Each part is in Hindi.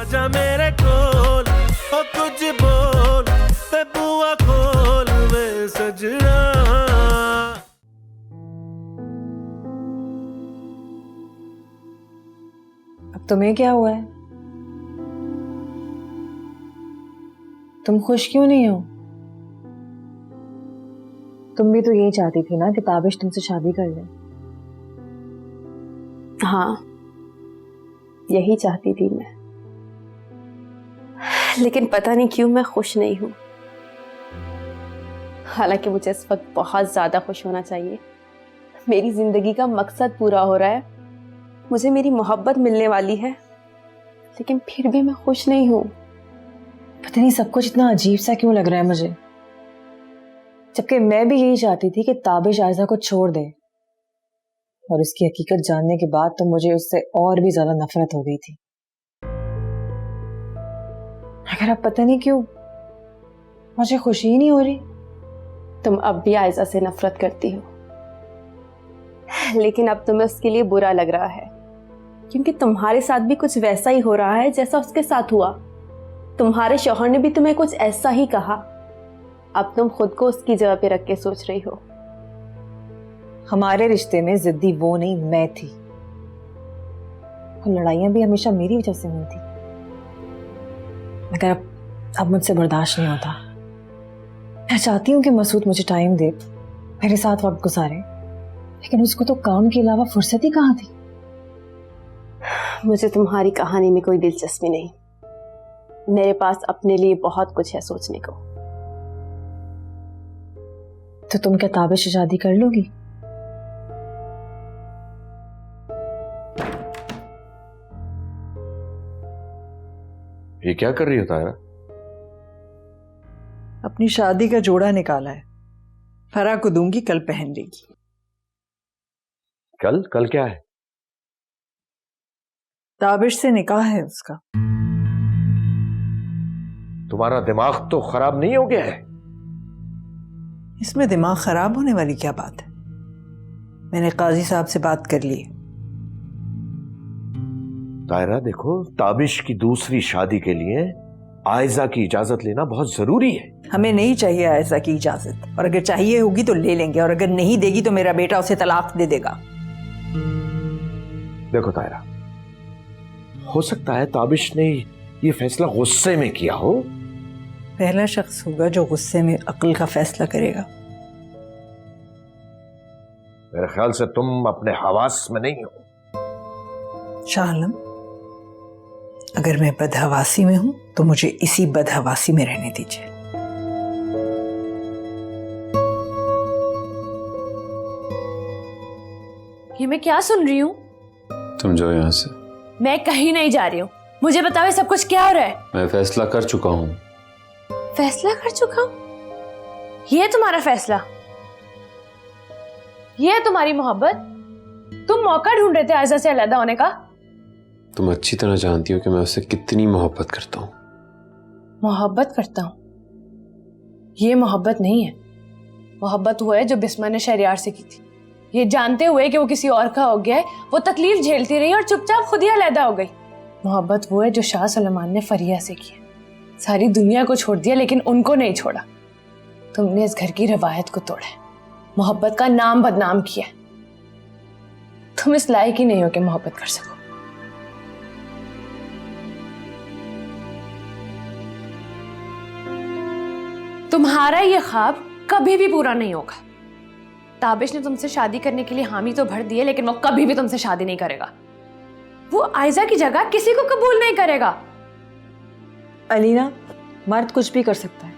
आजा मेरे कोल ओ कुछ बोल ते बुआ खोल वे सजना। अब तुम्हें क्या हुआ है? तुम खुश क्यों नहीं हो? तुम भी तो यही चाहती थी ना कि ताबिश तुमसे शादी कर ले। हाँ, यही चाहती थी मैं, लेकिन पता नहीं क्यों मैं खुश नहीं हूं। हालांकि मुझे इस वक्त बहुत ज्यादा खुश होना चाहिए। मेरी जिंदगी का मकसद पूरा हो रहा है, मुझे मेरी मोहब्बत मिलने वाली है, लेकिन फिर भी मैं खुश नहीं हूं। पता नहीं सब कुछ इतना अजीब सा क्यों लग रहा है मुझे, जबकि मैं भी यही चाहती थी कि ताबिश आयजा को छोड़ दे, और इसकी हकीकत जानने के बाद तो मुझे उससे और भी ज्यादा नफरत हो गई थी। अगर अब पता नहीं क्यों मुझे खुशी ही नहीं हो रही। तुम अब भी आयजा से नफरत करती हो, लेकिन अब तुम्हें उसके लिए बुरा लग रहा है, क्योंकि तुम्हारे साथ भी कुछ वैसा ही हो रहा है जैसा उसके साथ हुआ। तुम्हारे शौहर ने भी तुम्हें कुछ ऐसा ही कहा। अब तुम खुद को उसकी जगह पे रख के सोच रही हो। हमारे रिश्ते में जिद्दी वो नहीं, मैं थी, और लड़ाइयां भी हमेशा मेरी वजह से हुई थी। मगर अब मुझसे बर्दाश्त नहीं होता। मैं चाहती हूँ कि मसूद मुझे टाइम दे, मेरे साथ वक्त गुजारे, लेकिन उसको तो काम के अलावा फुर्सत ही कहाँ थी। मुझे तुम्हारी कहानी में कोई दिलचस्पी नहीं। मेरे पास अपने लिए बहुत कुछ है सोचने को। तो तुम क्या ताबिश से शादी कर लोगी? ये क्या कर रही हो तायरा? अपनी शादी का जोड़ा निकाला है, फरा को दूंगी, कल पहन लेगी। कल? कल क्या है? ताबिश से निकाह है उसका। तुम्हारा दिमाग तो खराब नहीं हो गया है? इसमें दिमाग खराब होने वाली क्या बात है? मैंने काजी साहब से बात कर ली। तायरा देखो, ताबिश की दूसरी शादी के लिए आयजा की इजाजत लेना बहुत जरूरी है। हमें नहीं चाहिए आयजा की इजाजत, और अगर चाहिए होगी तो ले लेंगे, और अगर नहीं देगी तो मेरा बेटा उसे तलाक दे देगा। देखो तायरा, हो सकता है ताबिश ने ये फैसला गुस्से में किया हो। पहला शख्स होगा जो गुस्से में अक्ल का फैसला करेगा। मेरे ख्याल से तुम अपने हवास में नहीं हो। शाह आलम, अगर मैं बदहवासी में हूं तो मुझे इसी बदहवासी में रहने दीजिए। ये मैं क्या सुन रही हूँ? तुम जाओ यहाँ से। मैं कहीं नहीं जा रही हूँ। मुझे बताओ ये सब कुछ क्या हो रहा है? मैं फैसला कर चुका हूँ। फैसला कर चुका हूँ? ये है तुम्हारा फैसला? ये है तुम्हारी मोहब्बत? तुम मौका ढूंढ रहे थे आयजा से अलग होने का? तुम अच्छी तरह जानती हो कि मैं उससे कितनी मोहब्बत करता हूँ। मोहब्बत करता हूँ? ये मोहब्बत नहीं है। मोहब्बत वो है जो बिस्मा ने शहरियार से की थी, ये जानते हुए कि वो किसी और का हो गया है। वो तकलीफ झेलती रही और चुपचाप खुद ही अलग हो गई। मोहब्बत वो है जो शाह सलमान ने फरिया से की है। सारी दुनिया को छोड़ दिया लेकिन उनको नहीं छोड़ा। तुमने इस घर की रवायत को तोड़ा है, मोहब्बत का नाम बदनाम किया। तुम इस लायक ही नहीं हो कि मोहब्बत कर सको। तुम्हारा ये ख्वाब कभी भी पूरा नहीं होगा। ताबिश ने तुमसे शादी करने के लिए हामी तो भर दी है, लेकिन वो कभी भी तुमसे शादी नहीं करेगा। वो आयजा की जगह किसी को कबूल नहीं करेगा। अलीना, मर्द कुछ भी कर सकता है।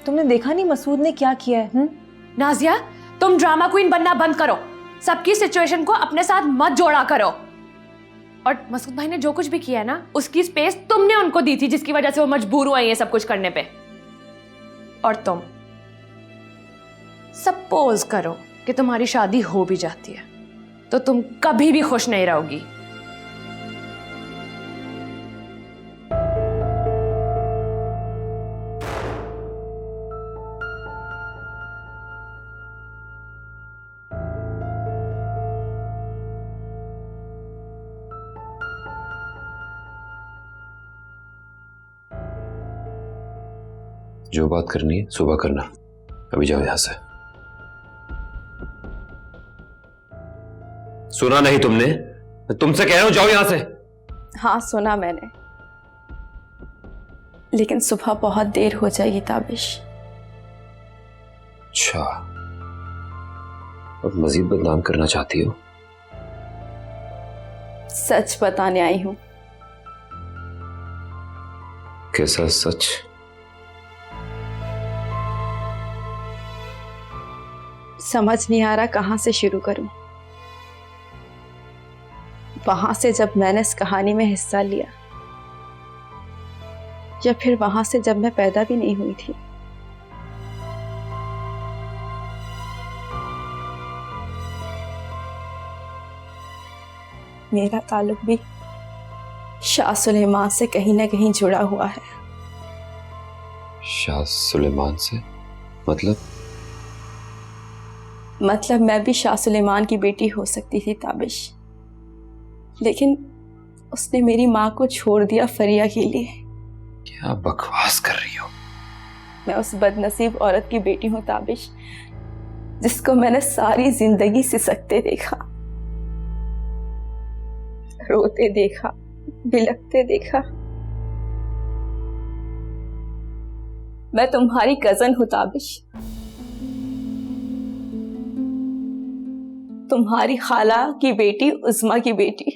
तुमने देखा नहीं मसूद ने क्या किया है? नाजिया, तुम ड्रामा क्वीन बनना बंद करो। सबकी सिचुएशन को अपने साथ मत जोड़ा करो। और मसूद भाई ने जो कुछ भी किया है ना, उसकी स्पेस तुमने उनको दी थी, जिसकी वजह से वो मजबूर हुए ये सब कुछ करने पे। और तुम सपोज करो कि तुम्हारी शादी हो भी जाती है, तो तुम कभी भी खुश नहीं रहोगी। जो बात करनी है सुबह करना, अभी जाओ यहां से। सुना नहीं तुमने? मैं तुमसे कह रहा हूं जाओ यहां से। हाँ सुना मैंने, लेकिन सुबह बहुत देर हो जाएगी ताबिश। अच्छा, अब मजीद बदनाम करना चाहती हो? सच बताने आई हूं। कैसा सच? समझ नहीं आ रहा कहां से शुरू करूं। वहां से जब मैंने इस कहानी में हिस्सा लिया, या फिर वहां से जब मैं पैदा भी नहीं हुई थी। मेरा ताल्लुक भी शाह सुलेमान से कहीं ना कहीं जुड़ा हुआ है। शाह सुलेमान से? मतलब मैं भी शाह सुलेमान की बेटी हो सकती थी ताबिश, लेकिन उसने मेरी माँ को छोड़ दिया फरिया के लिए। क्या बकवास कर रही हो? मैं उस बदनसीब औरत की बेटी हूँ ताबिश, जिसको मैंने सारी जिंदगी सिसकते देखा, रोते देखा, बिलखते देखा। मैं तुम्हारी कजन हूँ ताबिश, तुम्हारी खाला की बेटी, उस्मा की बेटी।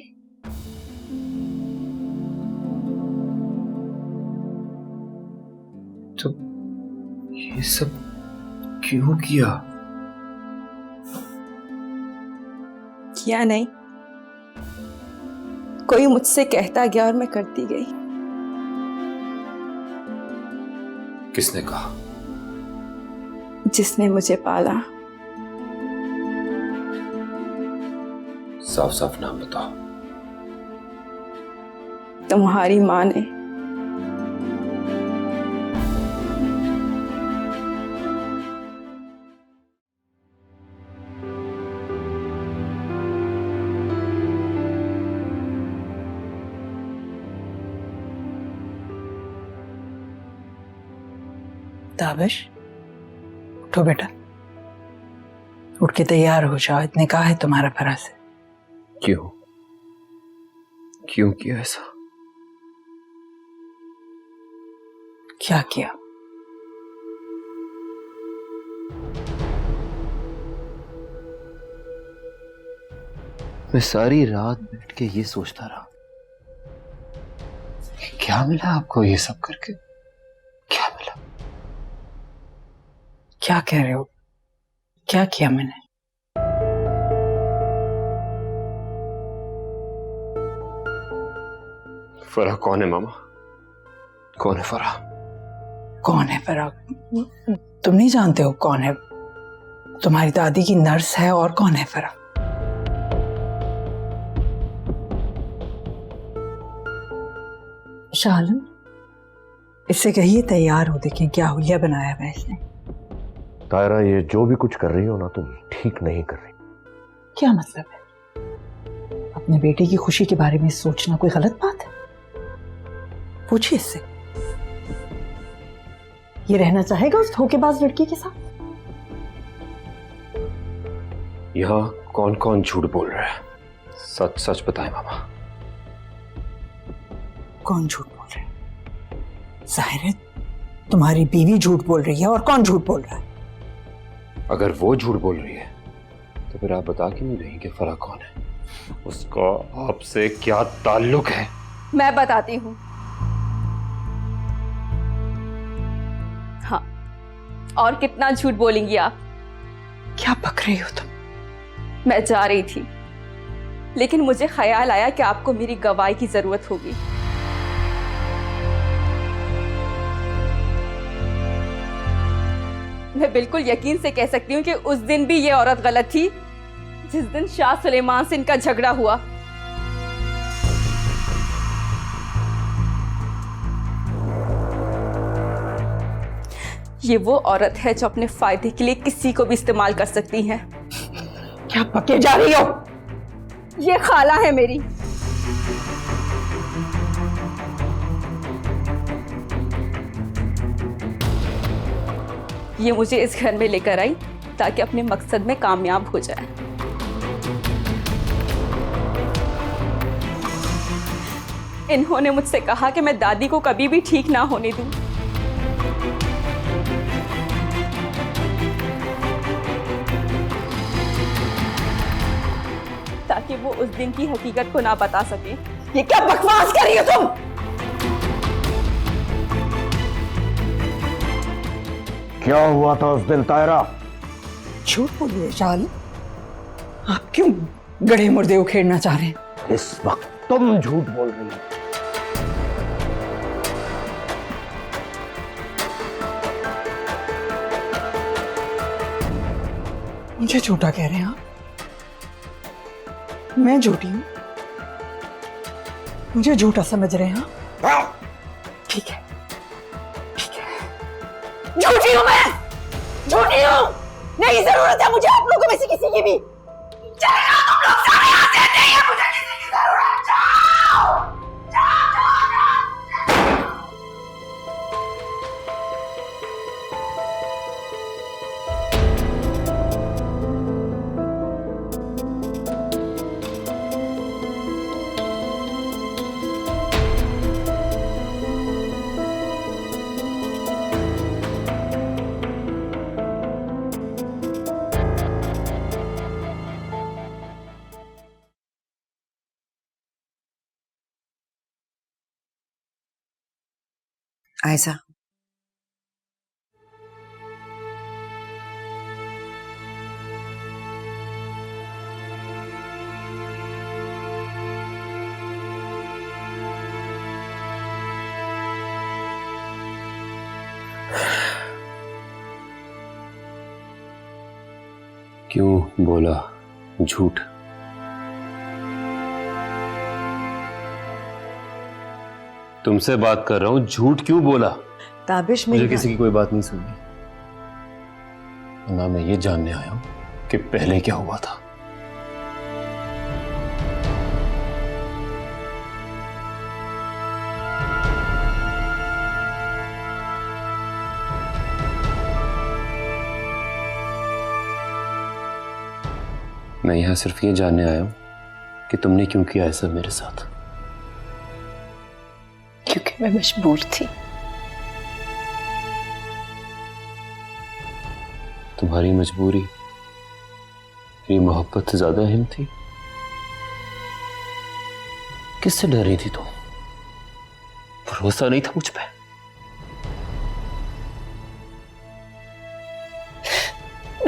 तो ये सब क्यों किया? किया नहीं, कोई मुझसे कहता गया और मैं करती गई। किसने कहा? जिसने मुझे पाला। साफ साफ नाम बताओ। तुम्हारी माँ ने। ताबिश, उठो बेटा, उठ के तैयार हो जाओ। इतने कहा है तुम्हारा फर्ज है। क्यों? क्यों किया ऐसा? क्या किया? मैं सारी रात बैठ के ये सोचता रहा, क्या मिला आपको ये सब करके? क्या मिला? क्या कह रहे हो? क्या किया मैंने? फराह कौन है मामा? कौन है फराह? कौन है फराह? तुम नहीं जानते हो कौन है? तुम्हारी दादी की नर्स है। और कौन है फराह? शाह आलम, इससे कहिए तैयार हो, देखें क्या हुलिया बनाया है इसने। तायरा, ये जो भी कुछ कर रही हो ना तुम, ठीक नहीं कर रही। क्या मतलब है? अपने बेटे की खुशी के बारे में सोचना कोई गलत बात है? पूछिए इससे, ये रहना चाहेगा उस धोखेबाज लड़की के साथ? यहां कौन कौन झूठ बोल रहा है? सच सच बताएं मामा। कौन झूठ बोल रहा है? जाहिर है तुम्हारी बीवी झूठ बोल रही है। और कौन झूठ बोल रहा है? अगर वो झूठ बोल रही है तो फिर आप बता क्यों नहीं रही कि फराह कौन है? उसका आपसे क्या ताल्लुक है? मैं बताती हूँ। हाँ, और कितना झूठ बोलेंगी आप? क्या बक रही हो तुम? मैं जा रही थी, लेकिन मुझे ख्याल आया कि आपको मेरी गवाही की जरूरत होगी। मैं बिल्कुल यकीन से कह सकती हूँ कि उस दिन भी ये औरत गलत थी, जिस दिन शाह सुलेमान से इनका झगड़ा हुआ। ये वो औरत है जो अपने फायदे के लिए किसी को भी इस्तेमाल कर सकती है। क्या पके जा रही हो? ये खाला है मेरी। ये मुझे इस घर में लेकर आई ताकि अपने मकसद में कामयाब हो जाए। इन्होंने मुझसे कहा कि मैं दादी को कभी भी ठीक ना होने दूं। ताकि वो उस दिन की हकीकत को ना बता सके। ये क्या बकवास कर रही हो तुम? क्या हुआ था उस दिन तायरा? झूठ बोली है शाल। आप क्यों गड़े मुर्दे उखेड़ना चाह रहे हैं? इस वक्त तुम झूठ बोल रही हो। मुझे झूठा कह रहे हैं आप? मैं झूठी हूं? मुझे झूठा समझ रहे हैं आप? ठीक है, ठीक है। झूठी हूं मैं, झूठी हूं। नहीं जरूरत है मुझे आप लोगों में से किसी की भी। चले जाओ तुम लोग सारे यहाँ से, नहीं है मुझे किसी की जरूरत। जाओ, जाओ, जाओ, जाओ। आयशा, क्यों बोला झूठ? तुमसे बात कर रहा हूं, झूठ क्यों बोला? ताबिश मुझे किसी की कोई बात नहीं सुननी। ना मैं ये जानने आया हूं कि पहले क्या हुआ था। मैं यहां सिर्फ ये जानने आया हूं कि तुमने क्यों किया ऐसा मेरे साथ। क्योंकि मैं मजबूर थी। तुम्हारी मजबूरी मेरी मोहब्बत से ज्यादा अहम थी? किससे डर रही थी तुम? भरोसा नहीं था मुझ पे?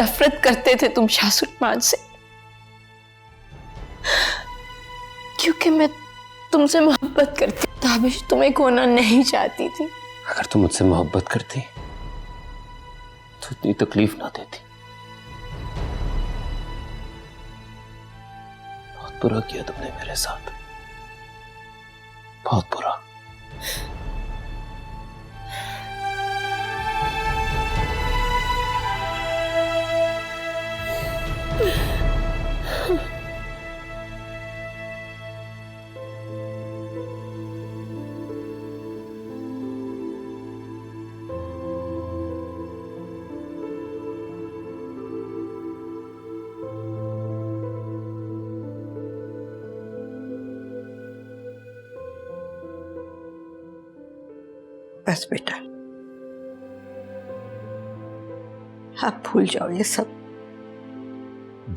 नफरत करते थे तुम शासुरमान से, क्योंकि मैं तुमसे मोहब्बत करती। ताबिश तुम्हें खोना नहीं चाहती थी। अगर तुम मुझसे मोहब्बत करती तो इतनी तकलीफ ना देती। बहुत बुरा किया तुमने मेरे साथ, बहुत बुरा। बस बेटा, आप भूल जाओ ये सब।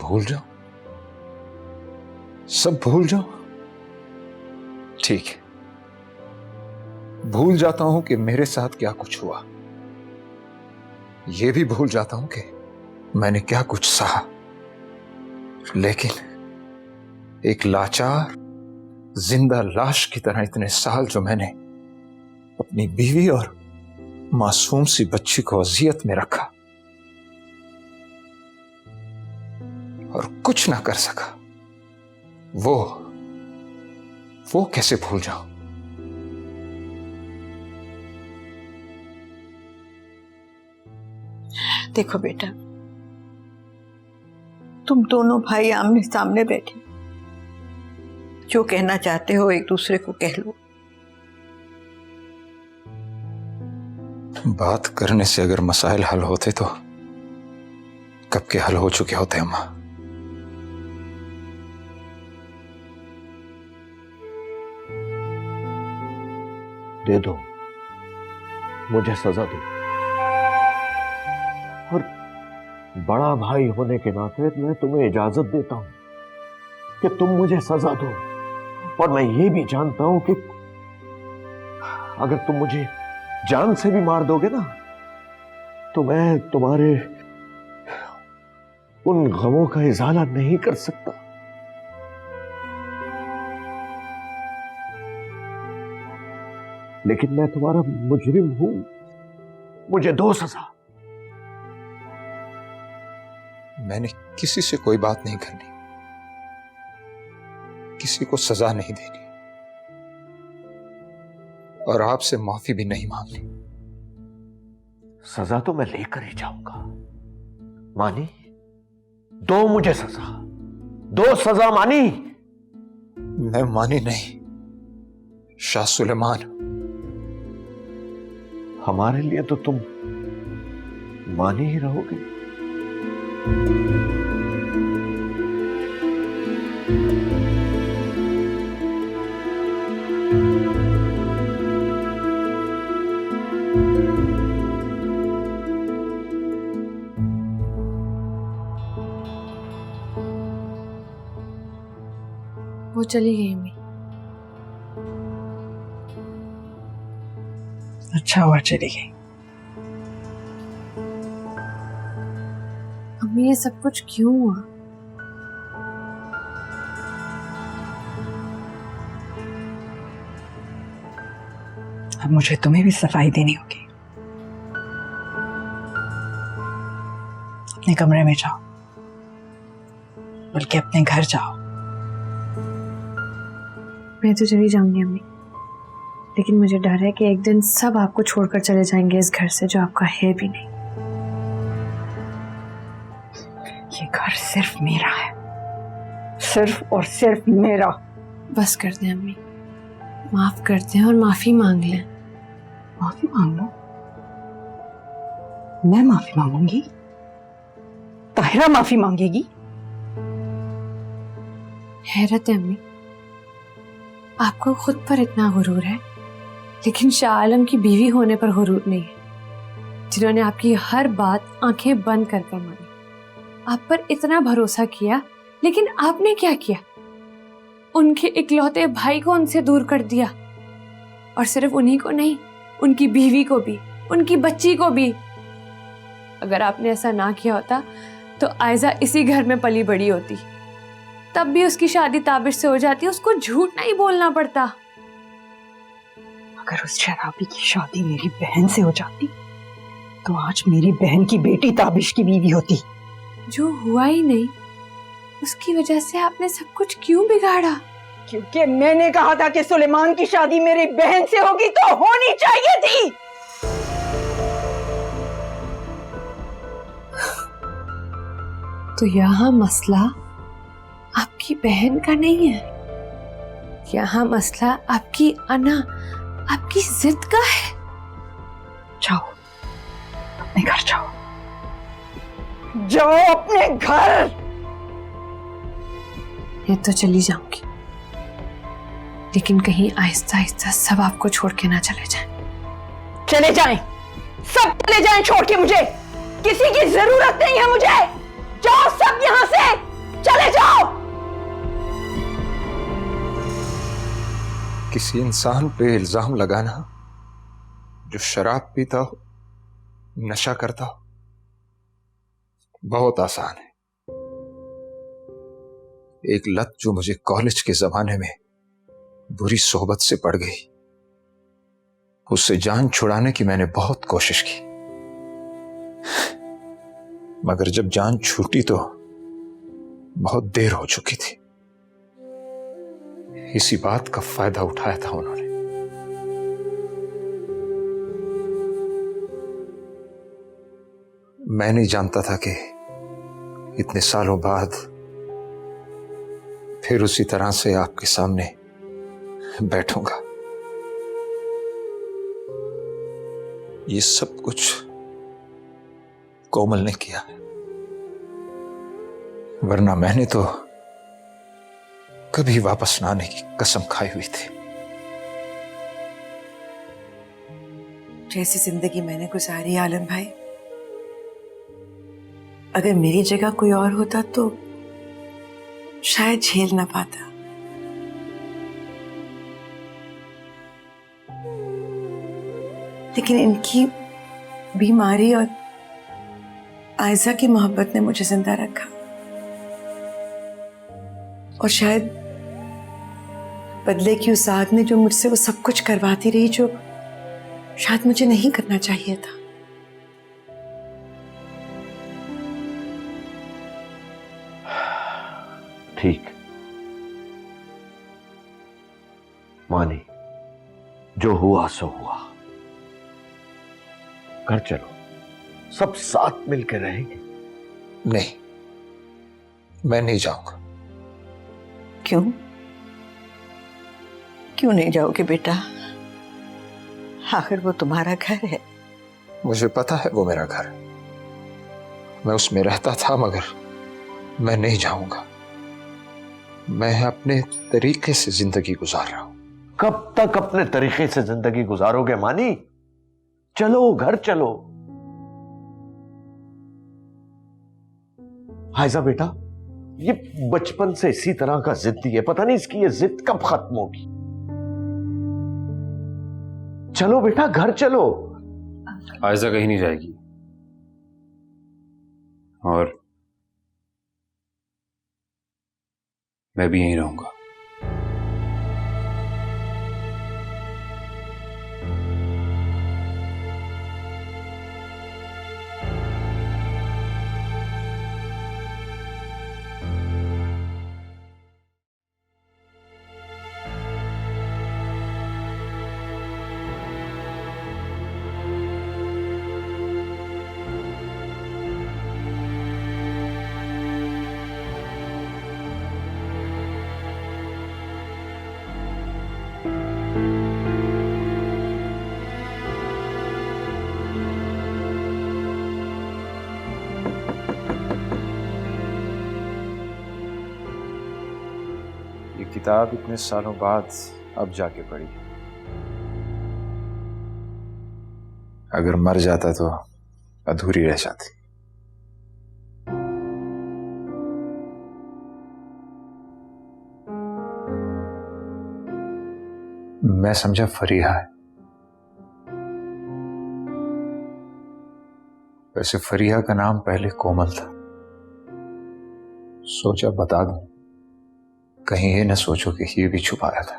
भूल जाओ? सब भूल जाओ? ठीक है, भूल जाता हूं कि मेरे साथ क्या कुछ हुआ। यह भी भूल जाता हूं कि मैंने क्या कुछ सहा। लेकिन एक लाचार जिंदा लाश की तरह इतने साल जो मैंने अपनी बीवी और मासूम सी बच्ची को अजियत में रखा और कुछ ना कर सका, वो कैसे भूल जाऊं? देखो बेटा, तुम दोनों भाई आमने सामने बैठे, जो कहना चाहते हो एक दूसरे को कह लो। बात करने से अगर मसाइल हल होते तो कब के हल हो चुके होते अम्मा। दे दो, मुझे सजा दो, और बड़ा भाई होने के नाते मैं तुम्हें इजाजत देता हूं कि तुम मुझे सजा दो। और मैं ये भी जानता हूं कि अगर तुम मुझे जान से भी मार दोगे ना, तो मैं तुम्हारे उन गमों का इजाला नहीं कर सकता। लेकिन मैं तुम्हारा मुजरिम हूं, मुझे दो सजा। मैंने किसी से कोई बात नहीं करनी, किसी को सजा नहीं देनी, और आपसे माफी भी नहीं मांगनी। सजा तो मैं लेकर ही जाऊंगा। मानी, दो मुझे सजा, दो सजा मानी। मैं मानी नहीं, शाह सुलेमान। हमारे लिए तो तुम मानी ही रहोगे। वो चली गई अम्मी। अच्छा हुआ चली गई। अम्मी ये सब कुछ क्यों हुआ? अब मुझे तुम्हें भी सफाई देनी होगी। अपने कमरे में जाओ, बल्कि अपने घर जाओ। मैं तो चली जाऊंगी अम्मी, लेकिन मुझे डर है कि एक दिन सब आपको छोड़कर चले जाएंगे इस घर से, जो आपका है भी नहीं। ये घर सिर्फ मेरा है, सिर्फ और सिर्फ मेरा। बस कर दें अम्मी, माफ कर दें और माफी मांग लें। माफी मांग लो? मैं माफी मांगूंगी? ताहिरा माफी मांगेगी? हैरत है अम्मी, आपको खुद पर इतना गुरूर है, लेकिन शाह आलम की बीवी होने पर गुरूर नहीं है, जिन्होंने आपकी हर बात आंखें बंद कर कर मानी, आप पर इतना भरोसा किया, लेकिन आपने क्या किया? उनके इकलौते भाई को उनसे दूर कर दिया, और सिर्फ उन्हीं को नहीं, उनकी बीवी को भी, उनकी बच्ची को भी। अगर आपने ऐसा ना किया होता तो आयजा इसी घर में पली बड़ी होती, तब भी उसकी शादी ताबिश से हो जाती, उसको झूठ नहीं बोलना पड़ता। अगर उस शराबी की शादी मेरी बहन से हो जाती तो आज मेरी बहन की बेटी ताबिश की बीवी होती। जो हुआ ही नहीं, उसकी वजह से आपने सब कुछ क्यों बिगाड़ा? क्योंकि मैंने कहा था कि सुलेमान की शादी मेरी बहन से होगी तो होनी चाहिए थी। तो यहाँ मसला आपकी बहन का नहीं है, यहाँ मसला आपकी अना, आपकी जिद का है। जाओ अपने घर, जाओ जाओ अपने घर। मैं तो चली जाऊंगी, लेकिन कहीं आहिस्ता आहिस्ता सब आपको छोड़ के ना चले जाएं। चले जाएं, सब चले जाएं छोड़ के मुझे। किसी की जरूरत नहीं है मुझे। जाओ सब यहां से, चले जाओ। किसी इंसान पे इल्जाम लगाना जो शराब पीता हो, नशा करता हो, बहुत आसान है। एक लत जो मुझे कॉलेज के जमाने में बुरी सोहबत से पड़ गई, उससे जान छुड़ाने की मैंने बहुत कोशिश की, मगर जब जान छूटी तो बहुत देर हो चुकी थी। इसी बात का फायदा उठाया था उन्होंने। मैं नहीं जानता था कि इतने सालों बाद फिर उसी तरह से आपके सामने बैठूंगा। ये सब कुछ कोमल ने किया है, वरना मैंने तो कभी वापस न आने की कसम खाई हुई थी। जैसी जिंदगी मैंने गुजारी आलम भाई, अगर मेरी जगह कोई और होता तो शायद झेल ना पाता। लेकिन इनकी बीमारी और आयजा की मोहब्बत ने मुझे जिंदा रखा, और शायद बदले की उस आग ने जो मुझसे वो सब कुछ करवाती रही जो शायद मुझे नहीं करना चाहिए था। ठीक, मानी, जो हुआ सो हुआ। घर चलो, सब साथ मिलकर रहेंगे। नहीं, मैं नहीं जाऊंगा। क्यों? क्यों नहीं जाओगे बेटा? आखिर वो तुम्हारा घर है। मुझे पता है वो मेरा घर है, मैं उसमें रहता था, मगर मैं नहीं जाऊंगा। मैं अपने तरीके से जिंदगी गुजार रहा हूं। कब तक अपने तरीके से जिंदगी गुजारोगे मानी? चलो, घर चलो। आयजा बेटा, ये बचपन से इसी तरह का जिद्दी है, पता नहीं इसकी ये जिद कब खत्म होगी। चलो बेटा, घर चलो। आयजा कहीं नहीं जाएगी, और मैं भी यहीं रहूंगा। ये किताब इतने सालों बाद अब जाके पढ़ी। अगर मर जाता तो अधूरी रह जाती। मैं समझा फरीहा है, वैसे फरीहा का नाम पहले कोमल था। सोचा बता दूं, कहीं ये न सोचो कि ये भी छुपाया था।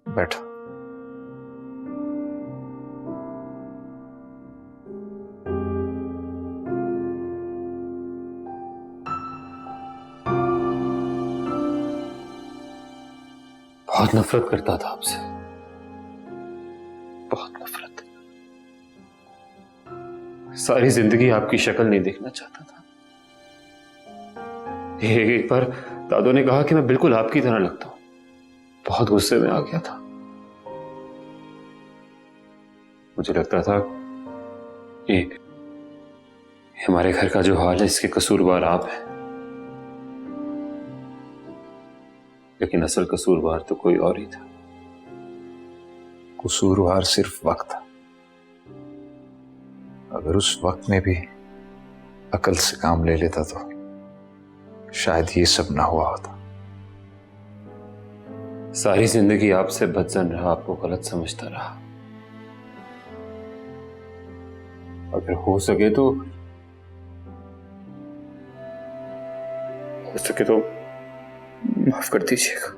बैठो। बहुत नफरत करता था आपसे, बहुत नफरत। सारी जिंदगी आपकी शक्ल नहीं देखना चाहता था। एक बार दादू ने कहा कि मैं बिल्कुल आपकी तरह लगता हूं, बहुत गुस्से में आ गया था। मुझे लगता था कि हमारे घर का जो हाल है इसके कसूरवार आप हैं, लेकिन असल कसूरवार तो कोई और ही था। कसूरवार सिर्फ वक्त था। अगर उस वक्त में भी अकल से काम ले लेता तो शायद ये सब ना हुआ होता। सारी जिंदगी आपसे बदजन रहा, आपको गलत समझता रहा। अगर हो सके तो माफ कर दीजिएगा।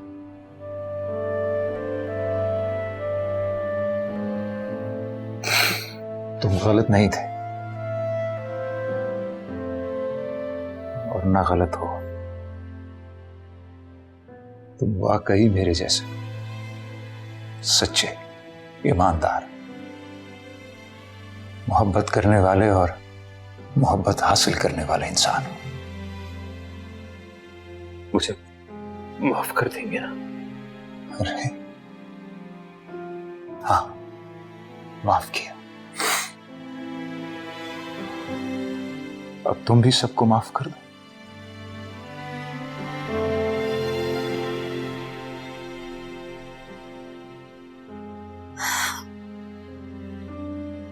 तुम गलत नहीं थे और ना गलत हो। तुम वाकई मेरे जैसे सच्चे, ईमानदार, मोहब्बत करने वाले और मोहब्बत हासिल करने वाले इंसान हो। माफ कर देंगे ना? अरे हाँ, माफ किया। अब तुम भी सबको माफ कर दो।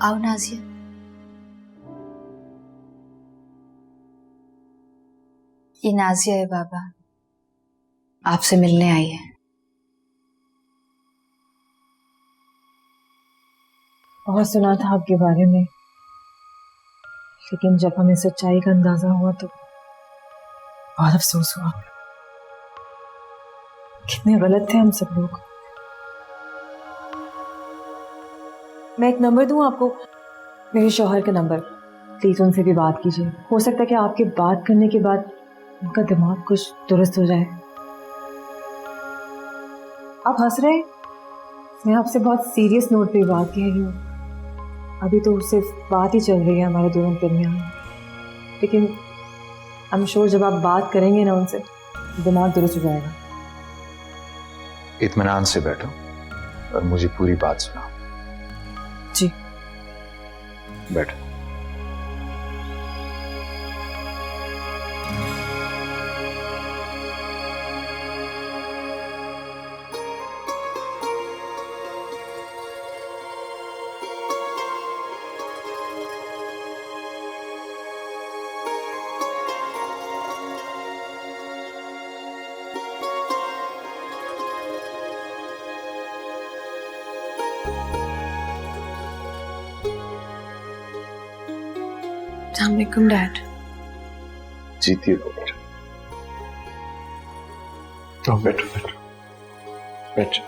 आओ नाजिया। ये नाजिया है बाबा, आपसे मिलने आई है। बहुत सुना था आपके बारे में, लेकिन जब हमें सच्चाई का अंदाजा हुआ तो बहुत अफसोस हुआ। कितने गलत थे हम सब लोग। मैं एक नंबर दूं आपको, मेरे शौहर का नंबर, प्लीज उनसे भी बात कीजिए। हो सकता है कि आपके बात करने के बाद उनका दिमाग कुछ दुरुस्त हो जाए। आप हंस रहे हैं? मैं आपसे बहुत सीरियस नोट पे बात कह रही हूँ। अभी तो सिर्फ बात ही चल रही है हमारे दोनों के दरमियान, लेकिन आई एम श्योर जब आप बात करेंगे ना उनसे, दिमाग दुरुस्त हो जाएगा। इत्मीनान से बैठो और मुझे पूरी बात सुनाओ। जी बैठो। अस्सलामुअलैकुम डैड। जीती रहो बेटा। तो बैठो बैठो बैठो।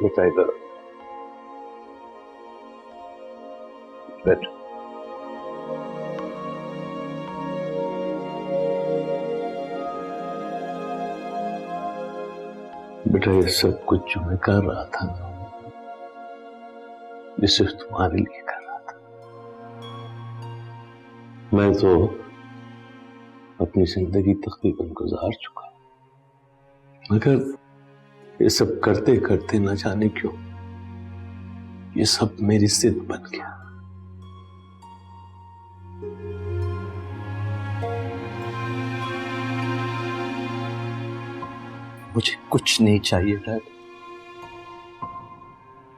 बेटा इधर बैठो। बेटा ये सब कुछ जो मैं कर रहा था ना, ये सिर्फ तुम्हारे लिए कर रहा था। मैं तो अपनी जिंदगी तकरीबन गुजार चुका, मगर ये सब करते करते न जाने क्यों ये सब मेरी जिद बन गया। मुझे कुछ नहीं चाहिए डैड,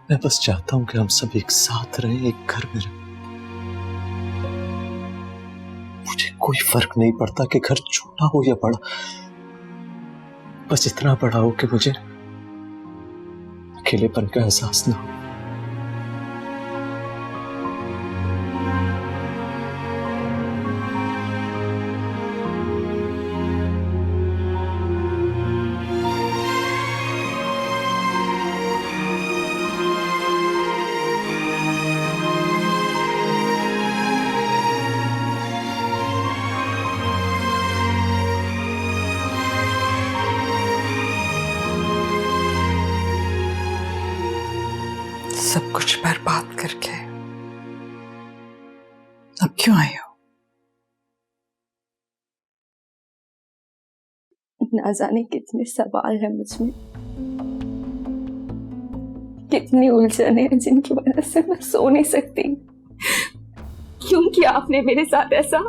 मैं बस चाहता हूं कि हम सब एक साथ रहें, एक घर में रहें। मुझे कोई फर्क नहीं पड़ता कि घर छोटा हो या बड़ा, बस इतना बड़ा हो कि मुझे अकेलेपन का एहसास ना हो। सब कुछ बर्बाद करके अब क्यों आई हो? ना जाने कितने सवाल है मुझमें, कितनी उलझन है जिनकी वजह से मैं सो नहीं सकती। क्यों किया आपने मेरे साथ ऐसा?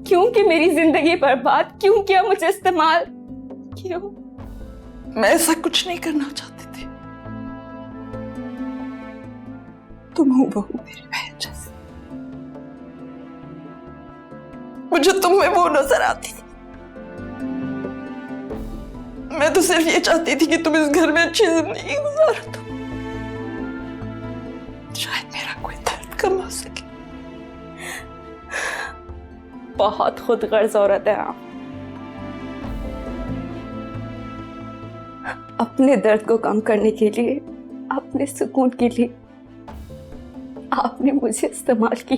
क्यों की मेरी जिंदगी बर्बाद? क्यों किया मुझे इस्तेमाल? क्यों? मैं ऐसा कुछ नहीं करना चाहती थी। तुम हो बहू मेरी बहन जैसी, मुझे तुम में वो नजर आती थी। मैं तो सिर्फ ये चाहती थी कि तुम इस घर में अच्छी जिंदगी गुजारो। तुम शायद मेरा कोई दर्द कम हो सके। बहुत खुदगर्ज औरत है आप। अपने दर्द को कम करने के लिए, अपने सुकून के लिए आपने मुझे इस्तेमाल की।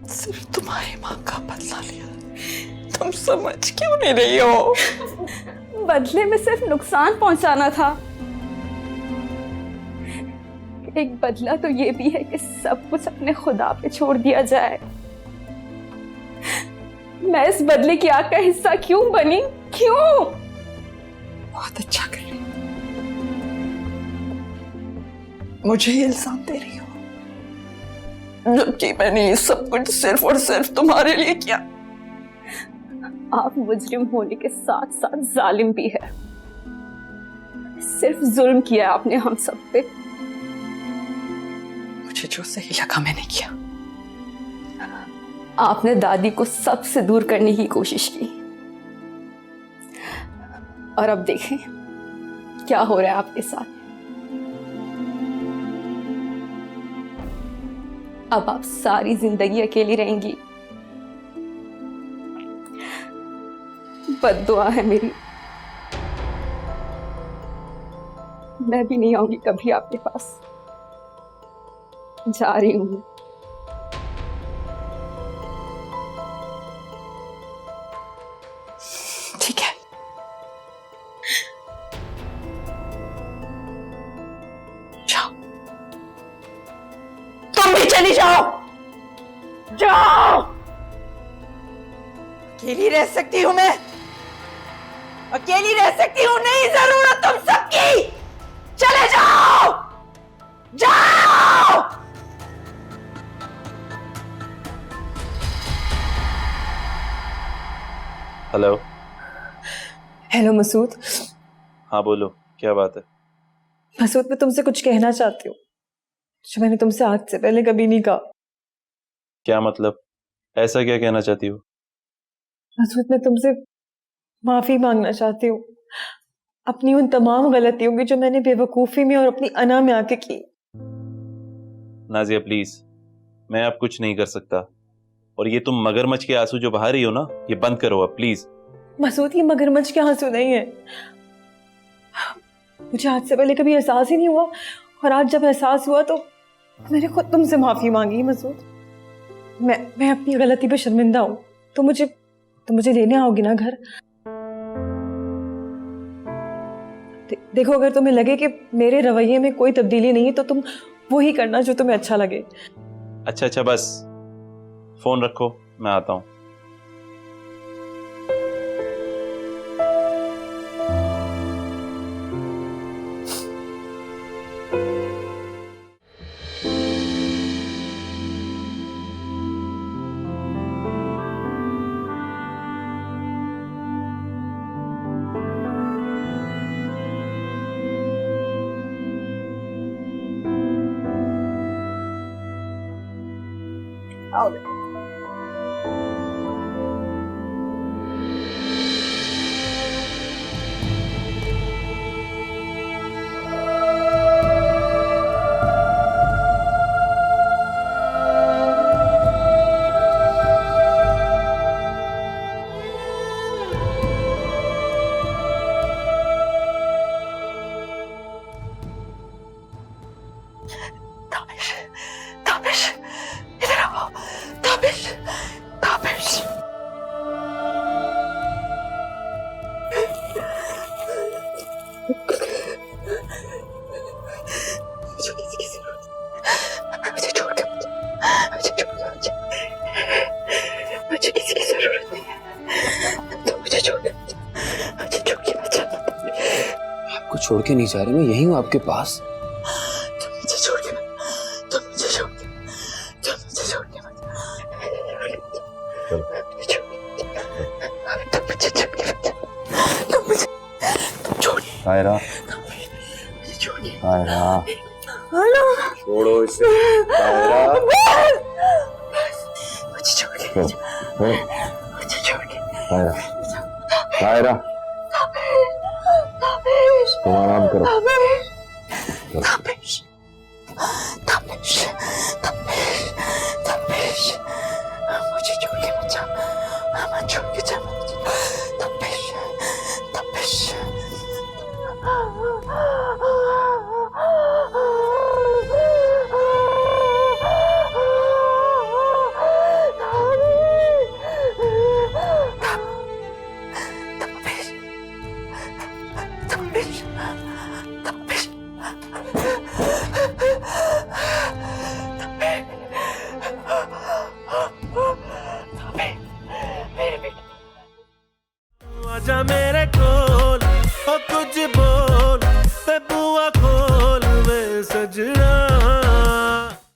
सिर्फ तुम्हारी माँ का बदला लिया, तुम समझ क्यों नहीं रही हो? बदले में सिर्फ नुकसान पहुंचाना था। एक बदला तो ये भी है कि सब कुछ अपने खुदा पे छोड़ दिया जाए। मैं इस बदले की आग का हिस्सा क्यों बनी? क्यों? बहुत अच्छा कर रही हो। मुझे ये इल्जाम दे रही हो जबकि मैंने ये सब कुछ सिर्फ और सिर्फ तुम्हारे लिए किया। आप मुजरिम होने के साथ साथ जालिम भी है। सिर्फ जुल्म किया है आपने हम सब पे। मुझे जो सही लगा मैंने किया। आपने दादी को सबसे दूर करने की कोशिश की और अब देखें क्या हो रहा है आपके साथ। अब आप सारी जिंदगी अकेली रहेंगी। बद्दुआ है मेरी। मैं भी नहीं आऊंगी कभी आपके पास। जा रही हूं मैं। ठीक है, जाओ। तुम भी चली जाओ। जाओ। अकेली रह सकती हूं मैं। अकेली रह सकती हूं। नहीं जरूरत तुम सबकी। चले जाओ। जाओ। हेलो। हेलो मसूद। हाँ बोलो, क्या बात है? मसूद, मैं तुमसे कुछ कहना चाहती हूँ जो मैंने तुमसे आज से पहले कभी नहीं कहा। क्या मतलब? ऐसा क्या कहना चाहती हो? मसूद, मैं तुमसे माफी मांगना चाहती हूँ अपनी उन तमाम गलतियों की जो मैंने बेवकूफी में और अपनी अना में आके की। नाजिया प्लीज, मैं अब कुछ नहीं कर सकता। और ये तुम मगरमच्छ के आंसू जो बहा रही हो ना, ये बंद करो अब प्लीज। मसूद, ये मगरमच्छ के आंसू नहीं है। मुझे आज से पहले कभी एहसास ही नहीं हुआ और आज जब एहसास हुआ तो मैंने खुद तुमसे माफी मांगी। मसूद, मैं अपनी गलती पे शर्मिंदा हूँ। तो मुझे लेने आओगी ना घर? देखो, अगर तुम्हें लगे कि मेरे रवैये में कोई तब्दीली नहीं है तो तुम वो ही करना जो तुम्हें अच्छा लगे। अच्छा बस फोन रखो, मैं आता हूं। मुझे किसी की जरूरत नहीं है। तो मुझे छोड़ के मत जाना। आपको छोड़ के नहीं जा रही, मैं यही हूँ आपके पास। तुम मुझे छोड़ के मत जाना। तायरा, तायरा, छोड़ो इसे। तायरा, मुझे छोड़ के तायरा, तायरा, तुम आराम करो। मुझे छोड़ के मत जा। मत छोड़ के जा। आजा मेरे कोल, ओ कुछ